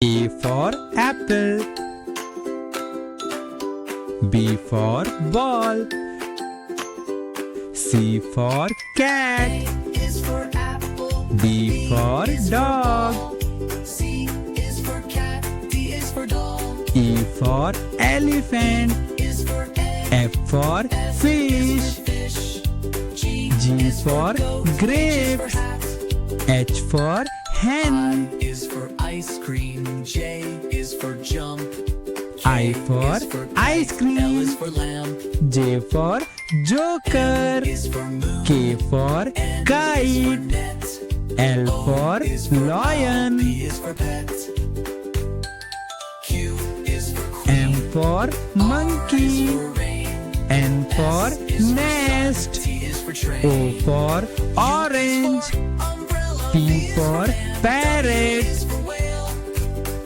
A for apple. B for ball. C for cat. A is for apple. D for dog. C is for cat. D is for dog. E for elephant. Is for egg. F for fish. Fish. G for grape. For hat. H for hen. I is for ice cream. J is for jump. I for is for ice L cream. is for lamp. J for joker. Is for moon. K for N is for kite. net. L for is for lion. P is for pet. Q is for queen. M for monkey. For rain. N for nest. T is for train. O for orange. Umbrella. P for parrot. is for whale.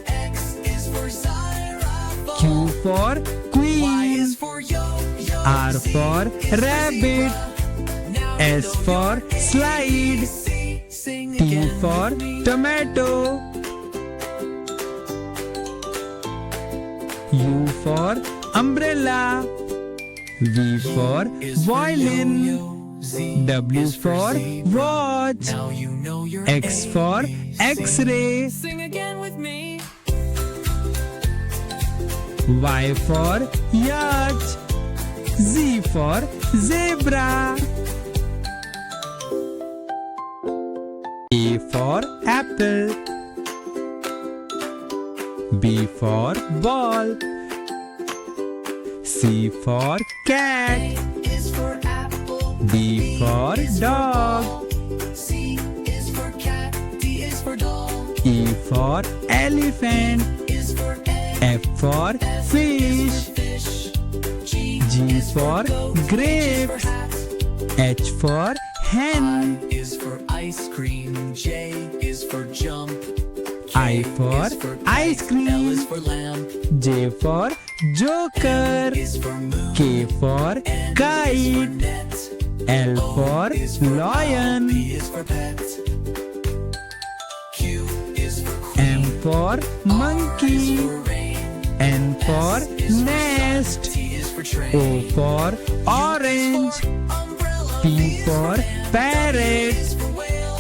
X is for xylophone. Q for Y queen. is for yo-yo. R for rabbit. Now S you know for your slide. ABC. Sing T again for with me. tomato. U for umbrella. V for Is for violin. yo-yo. Z W is for zebra. watch. Now you know your X for ABC. X-ray. Sing again with me. Y for yacht. Z for zebra. A for apple. B for ball. C for cat. A is for apple. D for dog. C is for cat. D is for dog. E for elephant. Is for egg. F for fish. Fish. G G is for goat. grape. H is for hat. H for hen. I is for ice cream. J is for jump. I for is for ice L cream. is for lamp. J for joker. Is for moon. K for N is for kite. net. L for Is for lion. P is for pet. Q is for queen. M for Is monkey. for rain. N for is for nest. T is for train. O for orange. Umbrella. P for parrot. is for whale.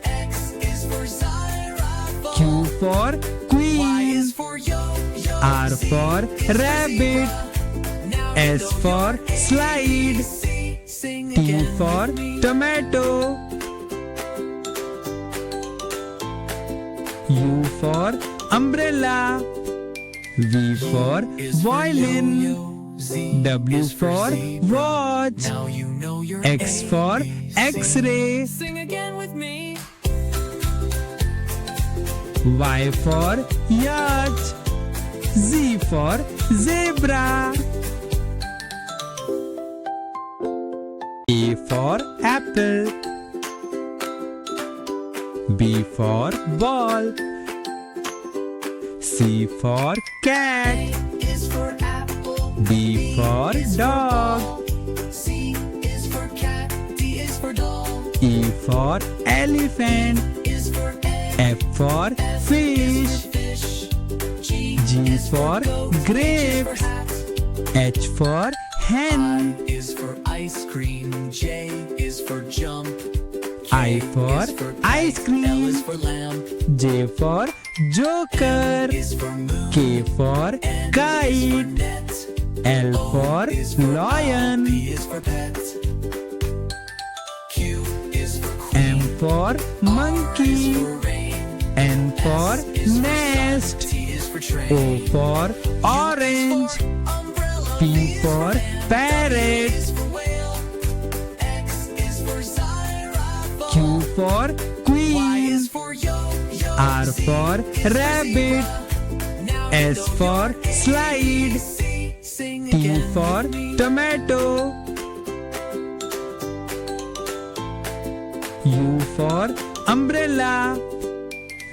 X is for xylophone. Q for Y queen. is for yo-yo. R for rabbit. Now S you know for your slide. ABC. Sing T again for with me. tomato. U for umbrella. V for Is for violin. yo-yo. Z W is for zebra. watch. Now you know your X for ABC. X-ray. Sing again with me. Y for yacht. Z for zebra. A for apple. B for ball. C for cat. A is for apple. D for dog. C is for cat. D is for dog. E for elephant. Is for egg. F for fish. Fish. G G for grape. for hat. H for hen. Is for ice cream. J is for jump. I for is for ice L cream. is for lamp. J for joker. Is for moon. K for N is for kite. net. L for Is for lion. P is for pet. Q is for queen. M for monkey. For rain. N for nest. T is for train. O for orange. Umbrella. P for parrot. is for whale. X is for xylophone. Q for Y queen. is for yo-yo. R for rabbit. Now S for slide. Sing T again for with me. tomato. U for umbrella.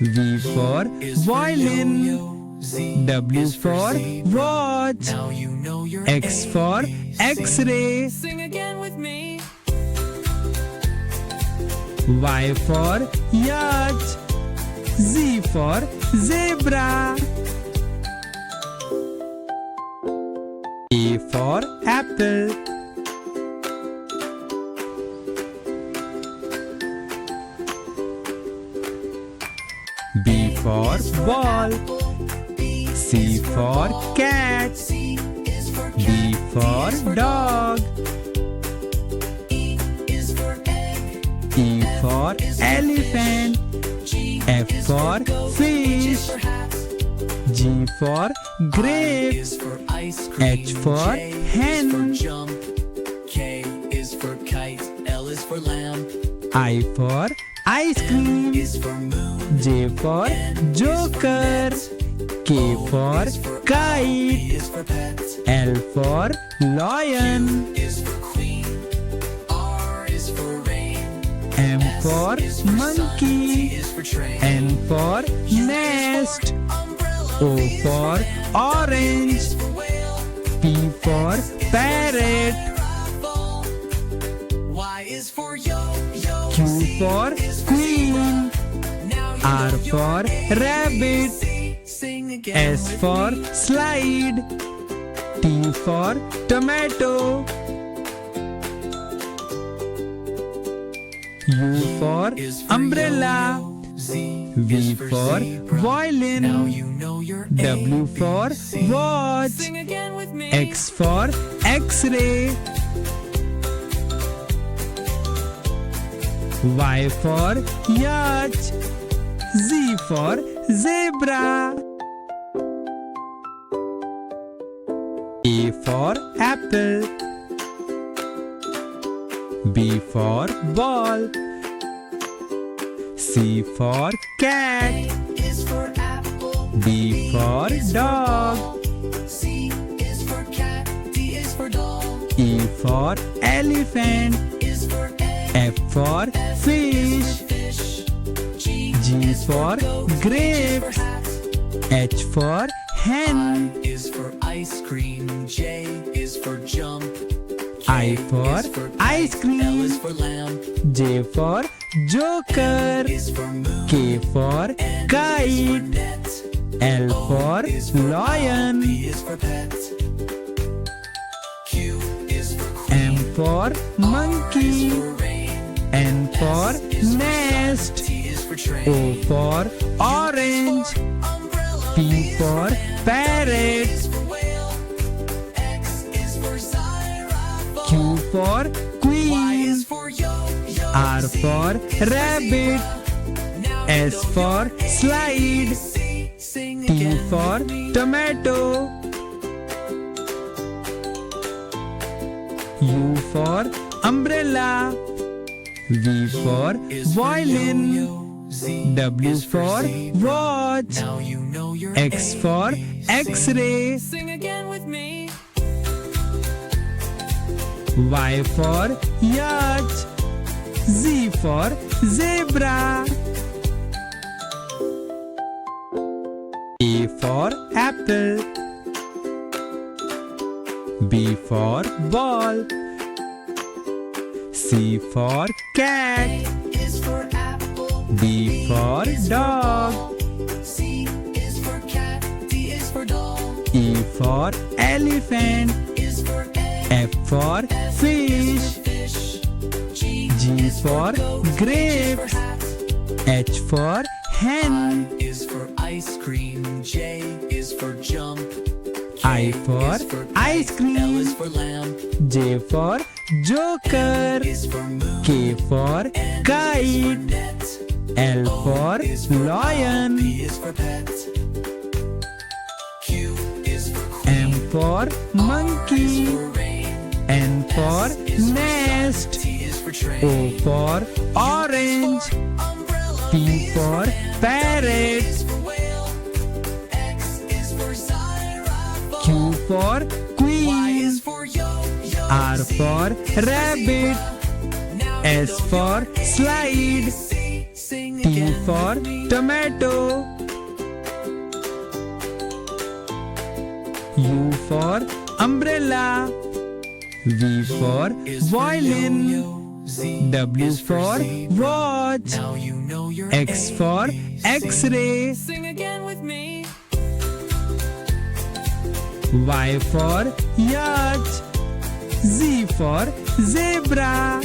V for Is for violin. yo-yo. Z W is for zebra. watch. Now you know your X for ABC. X-ray. Sing again with me. Y for yacht. Z for zebra. A for apple. B for ball. C for cat. D for dog. E for elephant. F for fish. G for grapes. H for hen. K is for kite. L is for lamb. I for ice cream. Is for moon. J for joker. K for kite. Is for pet. L for lion. Is for queen. R is for rain. M for Is for sun. monkey. T is for train. N for nest. O for orange. P for parrot. Y is for yo-yo. Q for queen. R for rabbit. Sing again. S for slide. T for tomato. U for umbrella. V for violin. Now you know your W for watch. Sing again with me. X for X-ray. Y for yacht. Z for zebra. A for apple. B for ball. C for cat. Is for apple. D for dog. C is for cat. D is for dog. E for elephant. Is for egg. F for fish. Fish. G for grapes. H for hen. Is for ice cream. J is for jump. I for Is for ice L cream. is for lamb. J for joker. Is for moon. K for kite. Net. L for Is for lion. P is for pet. Q is for queen. M for monkey. For rain. N for nest. T is for train. O for orange. Umbrella. P for parrot. Is for whale. X is for xylophone. Q for Y queen. is for yo-yo. R for rabbit. Now S you know for your slide. ABC. Sing T again for with me. tomato. U for umbrella. V for Is for violin. yo-yo. Z W is for zebra. watch. Now you know your X for ABC. X-ray. Sing again with me. Y for yacht. Z for zebra. A for apple. B for ball. C for cat. Is for apple. D for dog. C is for cat. D is for dog. E for elephant. Is for egg. F for fish. Fish. G G is for goat. grapes. H for hat. H for hen. I is for ice cream. J is for jump. I for is for ice L cream. is for lamb. J for joker. Is for moon. K for N kite. is for net. L for Is for lion. P is for pet. Q is for queen. M for Is monkey. for rain. N for Is for nest. T is for train. O for orange. Umbrella. P for parrot. Is for whale. X is for xylophone. Q for Y queen. is for yo-yo. R for rabbit. Now S for slide. Sing T again for with me. tomato. U for umbrella. V for Is for violin. yo-yo. Z W is for for zebra. watch. Now you know your X for ABC. X-ray. Sing again with Y for yacht. Z for zebra.